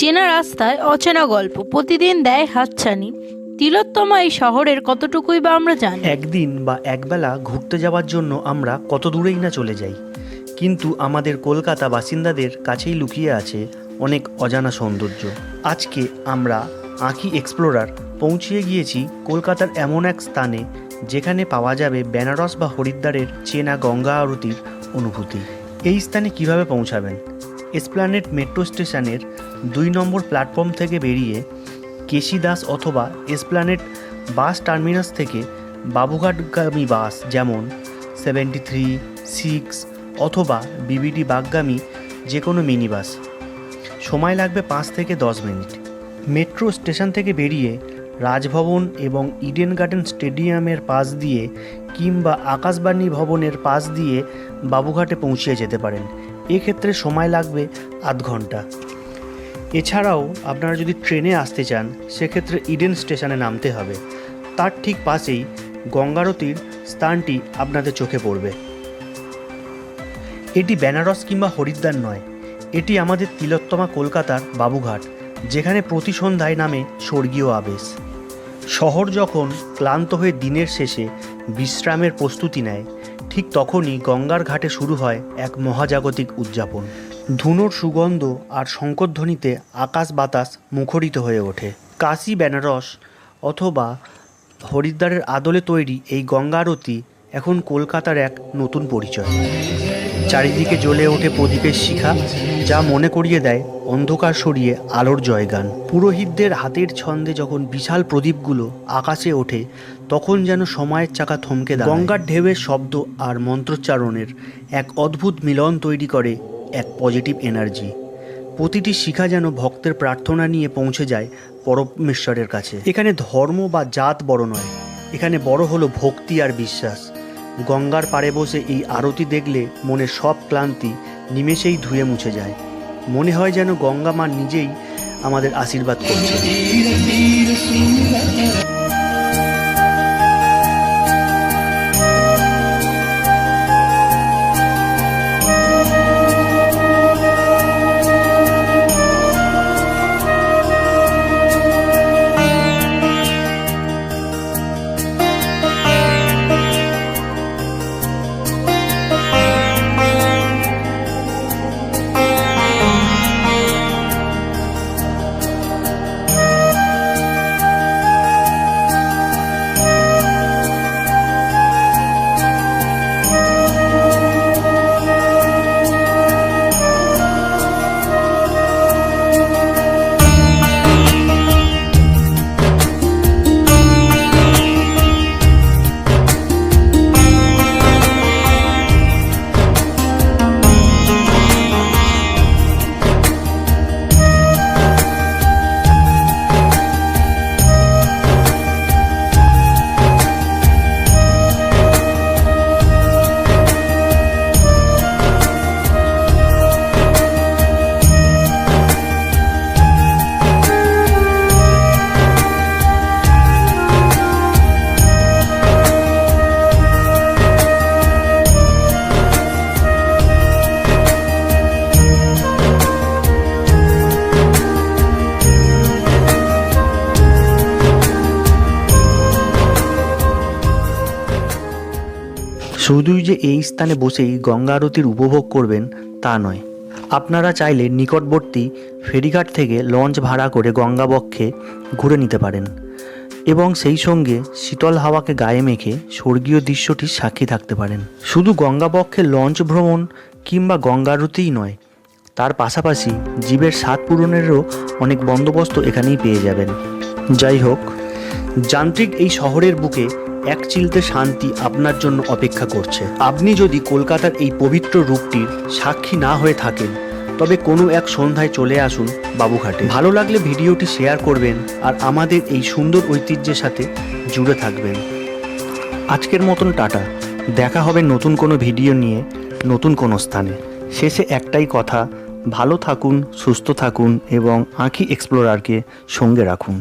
চেনা রাস্তায় অচেনা গল্প প্রতিদিন দেয় হাতছানি। তিলোত্তমা এই শহরের কতটুকুই বা আমরা জানি। একদিন বা একবেলা ঘুরতে যাওয়ার জন্য আমরা কত দূরেই না চলে যাই, কিন্তু আমাদের কলকাতা বাসিন্দাদের কাছেই লুকিয়ে আছে অনেক অজানা সৌন্দর্য। আজকে আমরা আঁখি এক্সপ্লোরার পৌঁছিয়ে গিয়েছি কলকাতার এমন এক স্থানে যেখানে পাওয়া যাবে বেনারস বা হরিদ্বারের চেনা গঙ্গা আরতির অনুভূতি। এই স্থানে কিভাবে পৌঁছাবেন? এসপ্ল্যানেড মেট্রো স্টেশনের 2 নম্বর প্ল্যাটফর্ম থেকে বেরিয়ে কেশিদাস অথবা এসপ্ল্যানেড বাস টার্মিনাস থেকে বাবুঘাটগামী বাস যেমন 73, 6 অথবা বিবিডি বাগগামী যে কোনো মিনি বাস। সময় লাগবে 5 থেকে 10 মিনিট। মেট্রো স্টেশন থেকে বেরিয়ে রাজভবন এবং ইডেন গার্ডেন স্টেডিয়ামের পাশ দিয়ে কিংবা আকাশবাণী ভবনের পাশ দিয়ে বাবুঘাটে পৌঁছিয়ে যেতে পারেন। এক্ষেত্রে সময় লাগবে আধ ঘন্টা। এছাড়াও আপনারা যদি ট্রেনে আসতে চান সেক্ষেত্রে ইডেন স্টেশনে নামতে হবে। তার ঠিক পাশেই গঙ্গারতির স্থানটি আপনাদের চোখে পড়বে। এটি বেনারস কিংবা হরিদ্বার নয়, এটি আমাদের তিলোত্তমা কলকাতার বাবুঘাট, যেখানে প্রতি সন্ধ্যায় নামে স্বর্গীয় আবেশ। শহর যখন ক্লান্ত হয়ে দিনের শেষে বিশ্রামের প্রস্তুতি নেয়, ঠিক তখনই গঙ্গার ঘাটে শুরু হয় এক মহাজাগতিক উদযাপন। ধুনোর সুগন্ধ আর শঙ্খধ্বনিতে আকাশ বাতাস মুখরিত হয়ে ওঠে। কাশী, বেনারস অথবা হরিদ্বারের আদলে তৈরি এই গঙ্গা আরতি এখন কলকাতার এক নতুন পরিচয়। চারিদিকে জ্বলে ওঠে প্রদীপের শিখা, যা মনে করিয়ে দেয় অন্ধকার সরিয়ে আলোর জয়গান। পুরোহিতদের হাতের ছন্দে যখন বিশাল প্রদীপগুলো আকাশে ওঠে, তখন যেন সময়ের চাকা থমকে দাঁড়ায়। গঙ্গার ঢেউয়ের শব্দ আর মন্ত্রোচ্চারণের এক অদ্ভুত মিলন তৈরি করে এক পজিটিভ এনার্জি। প্রতিটি শিখা যেন ভক্তের প্রার্থনা নিয়ে পৌঁছে যায় পরমেশ্বরের কাছে। এখানে ধর্ম বা জাত বড় নয়, এখানে বড় হলো ভক্তি আর বিশ্বাস। গঙ্গার পাড়ে বসে এই আরতি দেখলে মনের সব ক্লান্তি নিমেষেই ধুয়ে মুছে যায়। মনে হয় যেন গঙ্গা মা নিজেই আমাদের আশীর্বাদ করছে। শুধুই যে এই স্থানে বসেই গঙ্গা আরতির উপভোগ করবেন তা নয়, আপনারা চাইলে নিকটবর্তী ফেরিঘাট থেকে লঞ্চ ভাড়া করে গঙ্গাবক্ষে ঘুরে নিতে পারেন এবং সেই সঙ্গে শীতল হাওয়াকে গায়ে মেখে স্বর্গীয় দৃশ্যটির সাক্ষী থাকতে পারেন। শুধু গঙ্গাবক্ষে লঞ্চ ভ্রমণ কিংবা গঙ্গা আরতিই নয়, তার পাশাপাশি জীবের স্বাদ পূরণেরও অনেক বন্দোবস্ত এখানেই পেয়ে যাবেন। যাই হোক, যান্ত্রিক এই শহরের বুকে এক চিলতে শান্তি আপনার জন্য অপেক্ষা করছে। আপনি যদি কলকাতার এই পবিত্র রূপটির সাক্ষী না হয়ে থাকেন, তবে কোনো এক সন্ধ্যায় চলে আসুন বাবুঘাটে। ভালো লাগলে ভিডিওটি শেয়ার করবেন আর আমাদের এই সুন্দর ঐতিহ্যের সাথে জুড়ে থাকবেন। আজকের মতন টাটা, দেখা হবে নতুন কোনো ভিডিও নিয়ে নতুন কোনো স্থানে। শেষে একটাই কথা, ভালো থাকুন, সুস্থ থাকুন এবং আঁখি এক্সপ্লোরারকে সঙ্গে রাখুন।